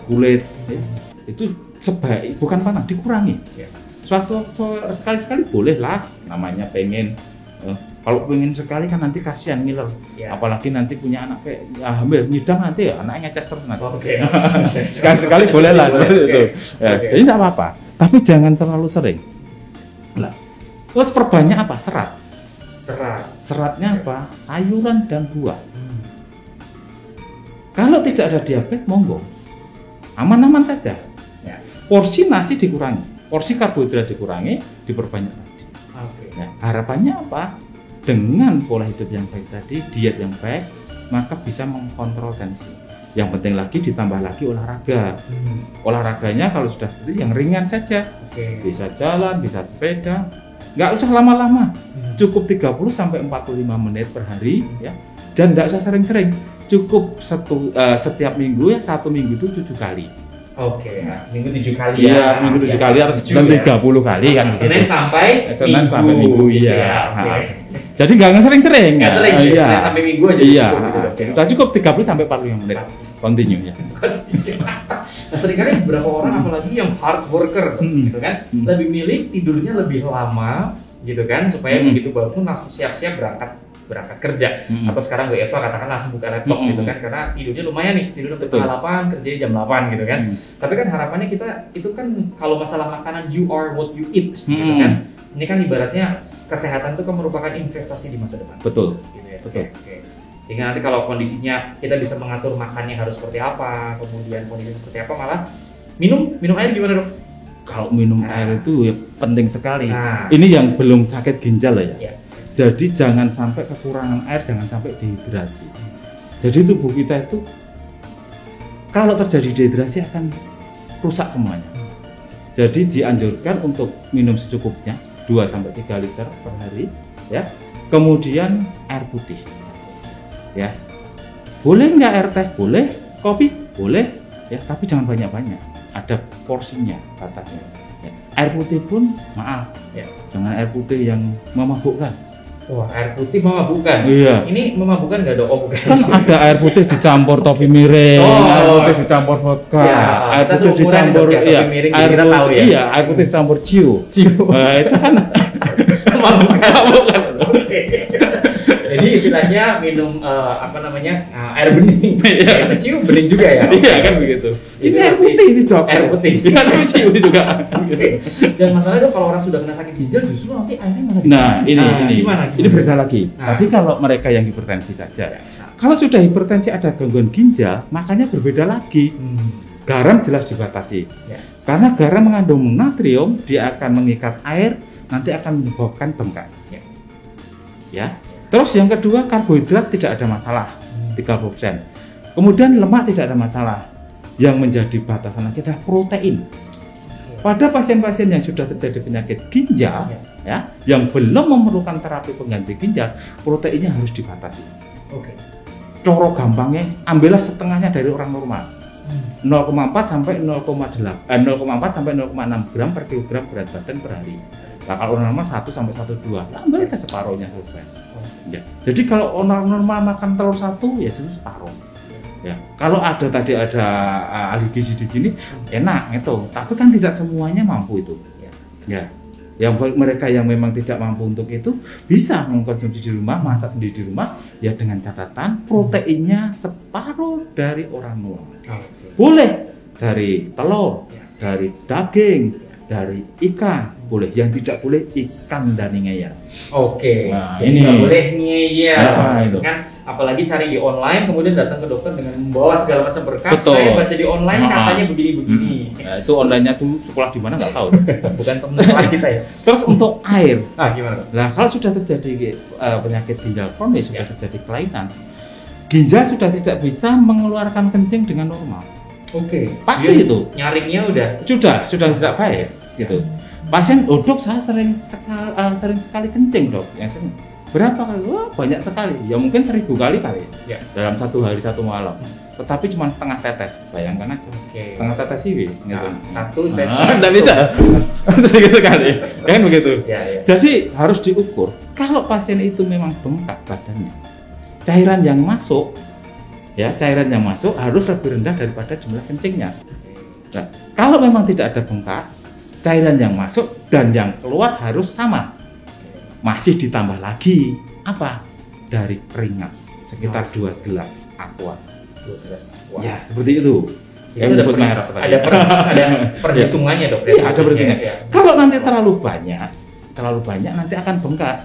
kulit, itu sebaik bukan panah dikurangi. Suatu sekali-sekali boleh lah, namanya pengen. Kalau pengen sekali kan nanti kasihan ngiler. Apalagi nanti punya anak kayak hamil nyidam nanti ya anaknya ngeces terus nanti. Sekali-sekali boleh lah itu. Jadi tidak apa-apa. Tapi jangan terlalu sering. Lah. Terus perbanyak apa? Seratnya apa? Sayuran dan buah. Kalau tidak ada diabetes, monggo. Aman-aman saja. Porsi nasi dikurangi, porsi karbohidrat dikurangi, diperbanyak lagi. Nah, harapannya apa? Dengan pola hidup yang baik tadi, diet yang baik, maka bisa mengkontrol tensi. Yang penting lagi ditambah lagi olahraga. Olahraganya kalau sudah seperti yang ringan saja, bisa jalan, bisa sepeda, nggak usah lama-lama, cukup 30-45 menit per hari, ya. Dan nggak usah sering-sering, cukup setiap minggu ya, 1 minggu itu 7 kali. Oke, nah, seminggu 7 kali Iya, ya. seminggu 7 Ya, kali atau 7 sebulan ya. 30 kali kan Senin gitu. sampai Senin sampai Minggu, gitu iya. ya. Oke. Nah, jadi nggak sering-sering. Nggak sering, Iya. Senin sampai Minggu aja Iya. cukup gitu, Dok, ya. Kita cukup 30 sampai 45 menit. Continue ya. Nah, seringkali beberapa orang apalagi yang hard worker gitu kan, lebih milih tidurnya lebih lama gitu kan, supaya begitu bangun langsung siap-siap berangkat kerja. Atau sekarang WFH katakan langsung buka laptop gitu kan, karena tidurnya lumayan nih, tidur sampai setengah 8, kerjanya jam 8 gitu kan. Tapi kan harapannya kita itu kan kalau masalah makanan, you are what you eat gitu kan. Ini kan ibaratnya kesehatan itu kan merupakan investasi di masa depan. Betul. Gitu ya. Betul. Oke. Sehingga nanti kalau kondisinya kita bisa mengatur makannya harus seperti apa, kemudian kondisi seperti apa, malah minum air gimana, Dok? Kalau minum air itu ya penting sekali. Nah. Ini yang belum sakit ginjal ya. Ya. Jadi jangan sampai kekurangan air, jangan sampai dehidrasi. Jadi tubuh kita itu kalau terjadi dehidrasi akan rusak semuanya. Jadi dianjurkan untuk minum secukupnya 2 sampai 3 liter per hari ya. Kemudian air putih. Ya. Boleh nggak air teh? Boleh. Kopi? Boleh. Ya, tapi jangan banyak-banyak. Ada porsinya batasnya. Ya. Air putih pun maaf. Ya. Jangan air putih yang memabukkan. Wah, air putih memabukkan. Iya. Ini memabukkan nggak, Dok? Oh, bukan. Kan ada air putih dicampur topi miring, Oh. air putih dicampur vodka, Ya, air kita putih seumuran, dicampur Dok, ya, iya, topi miring, air kita putih, tahu ya. iya, air putih dicampur ciu. Nah, itu kan Memabukkan. Oke. Jadi istilahnya minum air bening. Iya. Itu cium bening juga ya. iya kan begitu. Itu Ini air berarti putih ini dok. air putih. Iya, tapi ciu juga. Oke. Dan masalahnya, Dok, kalau orang sudah kena sakit ginjal justru nanti airnya malah Nah, ini gimana? ini berbeda lagi. Nah. Tadi kalau mereka yang hipertensi saja. Kalau sudah hipertensi ada gangguan ginjal, makanya berbeda lagi. Garam jelas dibatasi. Ya. Karena garam mengandung natrium, dia akan mengikat air, nanti akan menyebabkan bengkak. Ya. Terus yang kedua, karbohidrat tidak ada masalah, 30%. Kemudian lemak tidak ada masalah. Yang menjadi batasan lagi adalah protein. Pada pasien-pasien yang sudah terjadi penyakit ginjal, ya, yang belum memerlukan terapi pengganti ginjal, proteinnya harus dibatasi. Oke. Coro gampangnya, ambillah setengahnya dari orang normal. 0,4 sampai 0,4 sampai 0,6 gram per kilogram berat badan per hari. Nah, kalau orang normal 1 sampai 1,2, ambil aja separuhnya selesai. Ya. Jadi kalau orang normal makan telur 1, ya separuh. Ya. Kalau tadi ada ahli gizi di sini, enak itu. Tapi kan tidak semuanya mampu itu. Ya. Yang mereka yang memang tidak mampu untuk itu bisa mengkonsumsi di rumah, masak sendiri di rumah, ya dengan catatan proteinnya separuh dari orang normal. Boleh dari telur, dari daging, dari ikan, boleh. Yang tidak boleh ikan dan ngeyel. Oke. Nah, Jadi ini nggak boleh ngeyel. Nah, itu. Kan apalagi cari di online kemudian datang ke dokter dengan membawa segala macam berkas. Betul. Saya baca di online katanya begini-begini. Nah, itu online-nya tuh sekolah di mana nggak tahu. Bukan teman kelas kita ya. Terus untuk air, Gimana? nah kalau sudah terjadi penyakit ginjal kronis, sudah terjadi kelainan, ginjal sudah tidak bisa mengeluarkan kencing dengan normal. Oke. Pasti Dia itu. Nyaringnya udah. Sudah tidak baik gitu. Pasien, dok saya sering sekali kencing dok. Yang sering berapa kali? Wah, banyak sekali. Ya mungkin 1000 kali Ya. dalam 1 hari 1 malam. Tetapi cuma setengah tetes. Bayangkan aja. Oke. Setengah tetes sih, gitu. Satu saya Nggak bisa. Sedikit sekali. Ya kan begitu. Ya. Jadi harus diukur. Kalau pasien itu memang bengkak badannya, cairan yang masuk harus lebih rendah daripada jumlah kencingnya. Nah, kalau memang tidak ada bengkak, cairan yang masuk dan yang keluar harus sama. Masih ditambah lagi apa? Dari keringat sekitar 2 gelas aqua. 2 gelas. Ya, seperti itu. Itu ada perhitungannya, Dok. Ya, ada perhitungannya. Kalau nanti terlalu banyak nanti akan bengkak.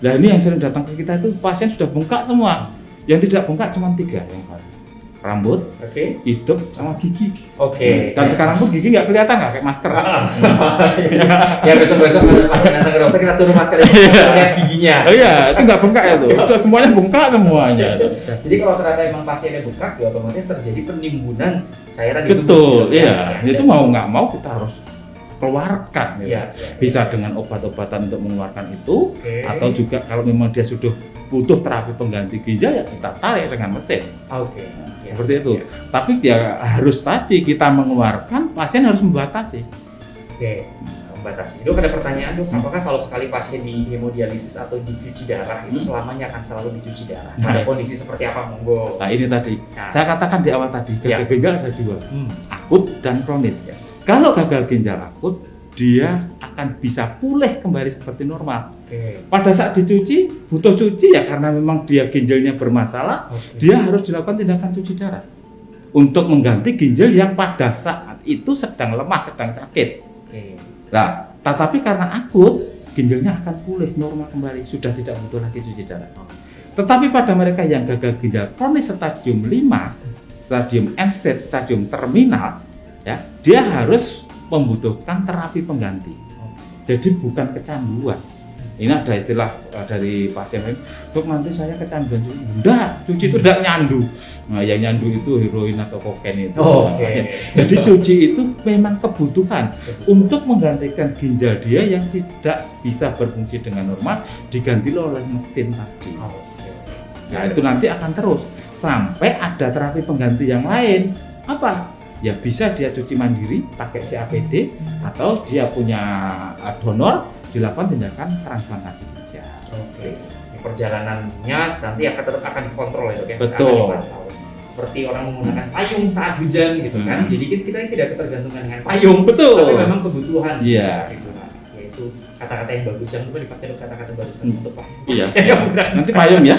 Nah, ini yang sering datang ke kita itu pasien sudah bengkak semua. Yang tidak bengkak cuma 3 yang baru. Rambut, hidung, sama gigi. Oke. Dan sekarang pun gigi nggak kelihatan, nggak kayak masker. Ya besok-besok ada pasien datang ke dokter kita suruh masker lihat giginya. Oh iya, itu nggak bengkak ya tuh. Sudah semuanya bengkak semuanya. Jadi kalau ternyata emang pasiennya bengkak, ya otomatis terjadi penimbunan cairan di tubuh. Betul, iya. Itu mau nggak mau kita harus keluarkan gitu. Bisa dengan obat-obatan untuk mengeluarkan itu, atau juga kalau memang dia sudah butuh terapi pengganti ginjal ya kita tarik dengan mesin. Seperti itu. Tapi dia harus tadi kita mengeluarkan, pasien harus membatasi. Dok, ada pertanyaan dok, apakah kalau sekali pasien di hemodialisis atau dicuci darah itu selamanya akan selalu dicuci darah? Pada kondisi seperti apa, monggo? Nah ini tadi, saya katakan di awal tadi, gagal ginjal ada dua, akut dan kronis. Kalau gagal ginjal akut, dia akan bisa pulih kembali seperti normal. Pada saat dicuci, butuh cuci ya karena memang dia ginjalnya bermasalah, dia harus dilakukan tindakan cuci darah untuk mengganti ginjal yang pada saat itu sedang lemah, sedang sakit. Nah, tetapi karena akut, ginjalnya akan pulih normal kembali, sudah tidak butuh lagi cuci darah. Tetapi pada mereka yang gagal ginjal kronis stadium 5, stadium end stage, stadium terminal, ya, dia harus membutuhkan terapi pengganti. Jadi bukan kecanduan. Ini ada istilah dari pasien lain, dok nanti saya kecanduan. Enggak, cuci itu tidak nyandu. Nah, yang nyandu itu heroin atau kokain itu. Jadi cuci itu memang kebutuhan untuk menggantikan ginjal dia yang tidak bisa berfungsi dengan normal, diganti oleh mesin tadi. Nah itu nanti akan terus sampai ada terapi pengganti yang lain. Apa? Ya bisa dia cuci mandiri pakai CAPD atau dia punya donor, dilakukan tindakan transplantasi ginjal. Perjalanannya nanti akan dikontrol ya dok ya. Betul. Seperti orang menggunakan payung saat hujan gitu kan. Jadi kita tidak ketergantungan dengan payung. Betul. Tapi memang kebutuhan. Iya. Gitu kan. Yaitu kata-kata yang bagus, jangan lupa dipakai kata-kata bagus untuk Pak. Iya. Nanti payung ya.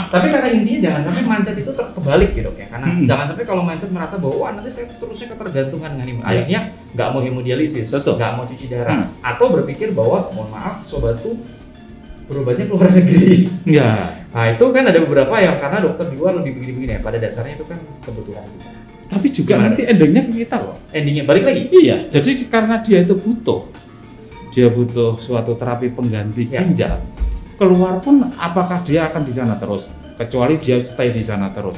Tapi karena intinya jangan sampai mindset itu kebalik gitu ya. Karena jangan sampai kalau mindset merasa bahwa wah nanti saya seterusnya ketergantungan dengan ini. Akhirnya nggak mau hemodialisis, nggak mau cuci darah, atau berpikir bahwa mohon maaf sobat tuh berobatnya ke luar negeri. Nah itu kan ada beberapa yang karena dokter di luar lebih begini-begini ya. Pada dasarnya itu kan kebutuhan kita. Tapi juga nanti endingnya ke kita loh. Endingnya balik lagi. Iya. Jadi karena dia itu butuh suatu terapi pengganti ginjal. Keluar pun apakah dia akan di sana terus? Kecuali dia stay di sana terus.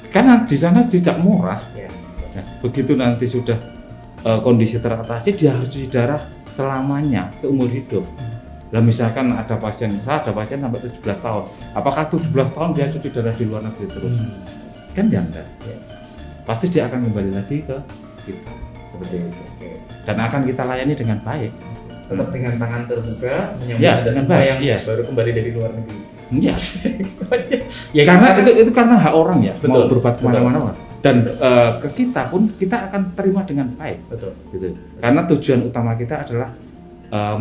Karena di sana tidak murah. Nah, begitu nanti sudah kondisi teratasi, dia harus cuci darah selamanya, seumur hidup. Lah misalkan ada pasien sampai 17 tahun. Apakah 17 tahun dia cuci darah di luar negeri terus? Kan ya enggak. Pasti dia akan kembali lagi ke kita seperti itu. Dan akan kita layani dengan baik. Tetap dengan tangan terbuka menyambut semua yang baru kembali dari luar negeri. Karena itu karena hak orang ya. Betul. Mau berobat kemana-mana. Dan ke kita pun kita akan terima dengan baik. Betul. Gitu. Karena tujuan utama kita adalah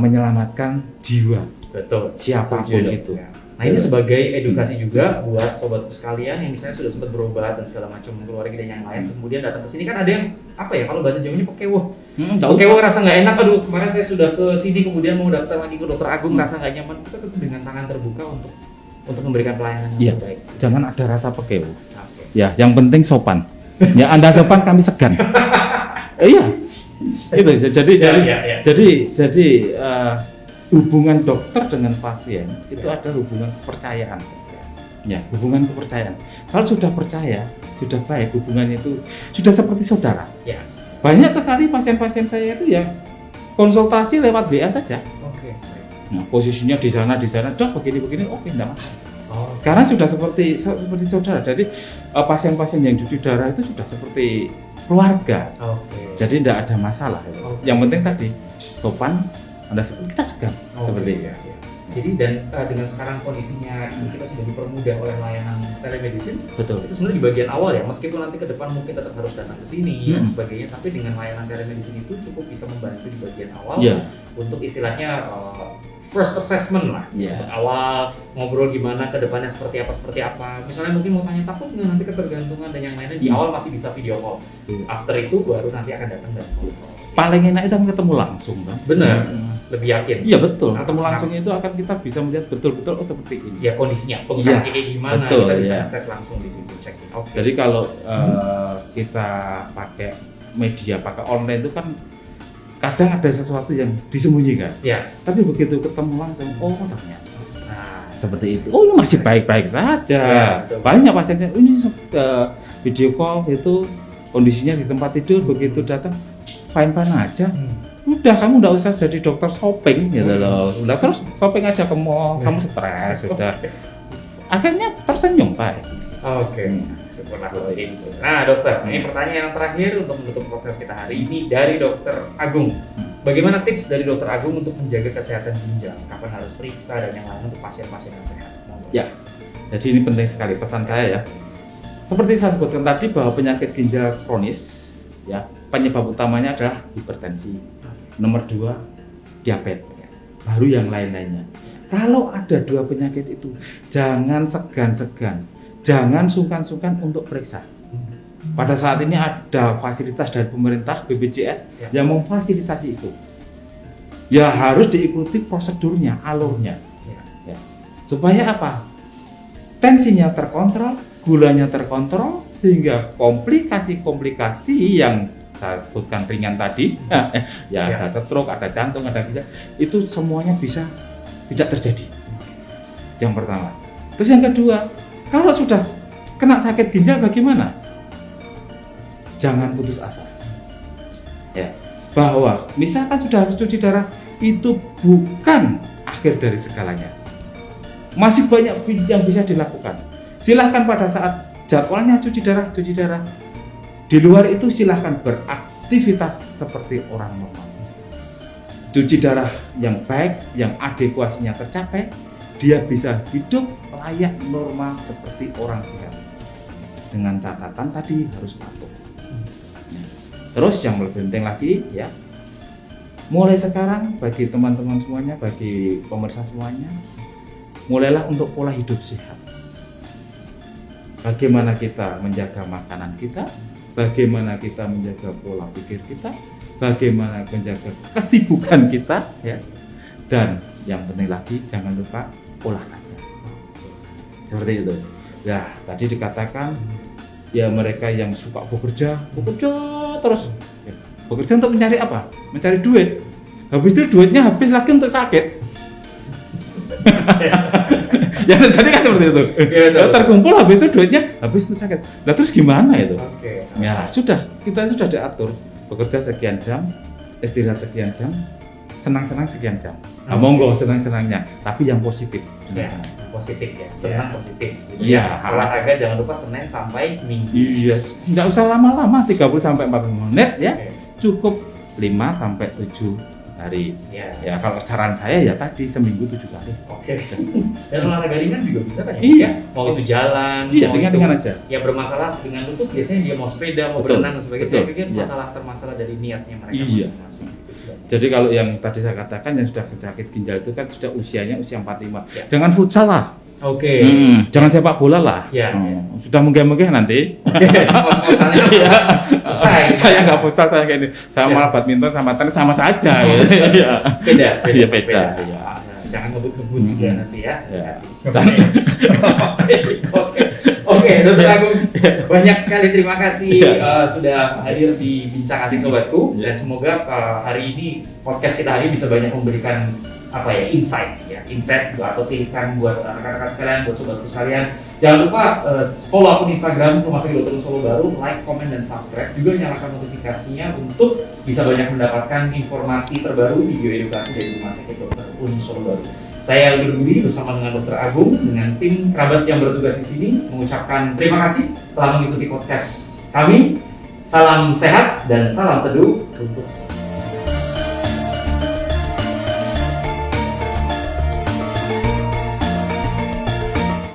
menyelamatkan jiwa. Betul. Siapapun itu. Nah ini sebagai edukasi juga buat sobat sekalian yang misalnya sudah sempat berobat dan segala macam keluarga dan yang lain, kemudian datang ke sini kan ada yang apa ya kalau bahasa Jawanya pekewo. Pekewo rasa nggak enak, aduh kemarin saya sudah ke sini kemudian mau daftar lagi ke dokter Agung rasa nggak nyaman. Kita tetap dengan tangan terbuka untuk memberikan pelayanan yang baik. Jangan ada rasa pekewo. Ya, yang penting sopan. Ya Anda sopan kami segan. Iya. Itu jadi hubungan dokter dengan pasien itu ada hubungan kepercayaan. Ya, hubungan kepercayaan. Kalau sudah percaya, sudah baik, hubungan itu sudah seperti saudara. Ya. Banyak sekali pasien-pasien saya itu ya konsultasi lewat WA saja. Nah, posisinya di sana, dah begini, oke, enggak masalah. Karena sudah seperti saudara. Jadi pasien-pasien yang cuci darah itu sudah seperti keluarga. Jadi tidak ada masalah. Yang penting tadi sopan, kita segan seperti itu. Jadi dengan sekarang kondisinya kita sudah dipermudah oleh layanan telemedicine. Betul. Itu sebenarnya di bagian awal ya, meskipun nanti ke depan mungkin tetap harus datang ke sini dan sebagainya, tapi dengan layanan telemedicine itu cukup bisa membantu di bagian awal untuk istilahnya first assessment lah. Awal ngobrol gimana ke depannya seperti apa. Misalnya mungkin mau tanya takut nggak nanti ketergantungan dan yang lainnya, di awal masih bisa video call. After itu baru nanti akan datang dan kontrol. Paling enak itu ketemu langsung kan? Benar. Lebih yakin. Iya betul. Ketemu langsung itu akan kita bisa melihat betul-betul seperti ini. Ya kondisinya kayak gimana, betul, kita bisa tes langsung di situ cek. Jadi kalau kita pakai media, pakai online itu kan kadang ada sesuatu yang disembunyikan. Tapi begitu ketemu langsung, ternyata. Seperti itu. Ini masih baik-baik saja. Banyak pasiennya ini video call itu kondisinya di tempat tidur, begitu datang fine aja. Udah kamu nggak usah jadi dokter shopping gitu loh. Udah terus shopping aja ke mall, kamu stres sudah. Akhirnya tersenyum Pak. Oke. Syukurlah kalau gitu. Nah dokter, ini pertanyaan yang terakhir untuk menutup podcast kita hari ini dari Dokter Agung. Bagaimana tips dari Dokter Agung untuk menjaga kesehatan ginjal? Kapan harus periksa dan yang lain untuk pasien-pasien yang sehat? Ya, jadi ini penting sekali pesan saya ya. Seperti saya sebutkan tadi bahwa penyakit ginjal kronis, ya penyebab utamanya adalah hipertensi. Nomor 2, diabetes. Baru yang lain-lainnya. Kalau ada 2 penyakit itu, jangan segan-segan, jangan sungkan-sungkan untuk periksa. Pada saat ini ada fasilitas dari pemerintah BPJS yang memfasilitasi itu. Ya harus diikuti prosedurnya, alurnya. Ya. Supaya apa? Tensinya terkontrol, gulanya terkontrol, sehingga komplikasi-komplikasi yang saya sebutkan ringan tadi, ada stroke, ada jantung, ada ginjal, itu semuanya bisa tidak terjadi. Yang pertama. Terus yang kedua, kalau sudah kena sakit ginjal bagaimana? Jangan putus asa. Ya, bahwa misalkan sudah harus cuci darah, itu bukan akhir dari segalanya. Masih banyak yang bisa dilakukan. Silahkan pada saat jadwalnya cuci darah. Di luar itu silahkan beraktivitas seperti orang normal. Cuci darah yang baik, yang adekuasinya tercapai, dia bisa hidup layak normal seperti orang sehat. Dengan catatan tadi harus patuh. Terus yang lebih penting lagi ya, mulai sekarang bagi teman-teman semuanya, bagi pemirsa semuanya, mulailah untuk pola hidup sehat. Bagaimana kita menjaga makanan kita, bagaimana kita menjaga pola pikir kita, bagaimana menjaga kesibukan kita, ya. Dan yang penting lagi jangan lupa olahraga. Seperti itu. Ya, tadi dikatakan ya mereka yang suka bekerja terus. Ya, bekerja untuk mencari apa? Mencari duit. Habis itu duitnya habis lagi untuk sakit. Ya jadi kan seperti itu. Ya, terkumpul habis itu duitnya habis untuk sakit. Nah terus gimana itu? Ya sudah, kita sudah diatur bekerja sekian jam, istirahat sekian jam, senang-senang sekian jam. Nah, monggo senang-senangnya, tapi yang positif. Ya, positif ya, senang positif. Iya, olahraga jangan lupa Senin sampai Minggu. Iya, nggak usah lama-lama, 30 sampai 40 menit ya. Cukup 5 sampai 7 hari. Ya kalau saran saya ya tadi seminggu 7 kali. Dan olahraga ringan juga bisa kan ya? Iya. Mau itu jalan, iya, ringan aja. Ya bermasalah dengan lutut biasanya dia mau sepeda, mau berenang dan sebagainya. Saya pikir masalah dari niatnya mereka masing-masing. Jadi kalau yang tadi saya katakan yang sudah sakit ginjal itu kan sudah usianya usia 45. Jangan futsal lah. Jangan sepak bola lah. Sudah menggeh-menggeh nanti. Kos-kosannya saya nggak futsal, saya kayak ini. Saya malah badminton sama tenis sama saja. Sepeda. Jangan ngebut-ngebut juga nanti ya. Oke, Dokter Agung, banyak sekali terima kasih sudah hadir di Bincang Asik Sobatku, dan semoga hari ini podcast kita hari bisa banyak memberikan insight atau titipan buat rekan-rekan sekalian, buat sobatku sekalian. Jangan lupa follow akun Instagram Rumah Sakit Dr. Solo Baru, like, comment, dan subscribe. Juga nyalakan notifikasinya untuk bisa banyak mendapatkan informasi terbaru, video edukasi dari Rumah Sakit Dr. Solo Baru. Saya Aldo Budi bersama dengan Dokter Agung dengan tim kerabat yang bertugas di sini mengucapkan terima kasih telah mengikuti podcast kami. Salam sehat dan salam teduh untuk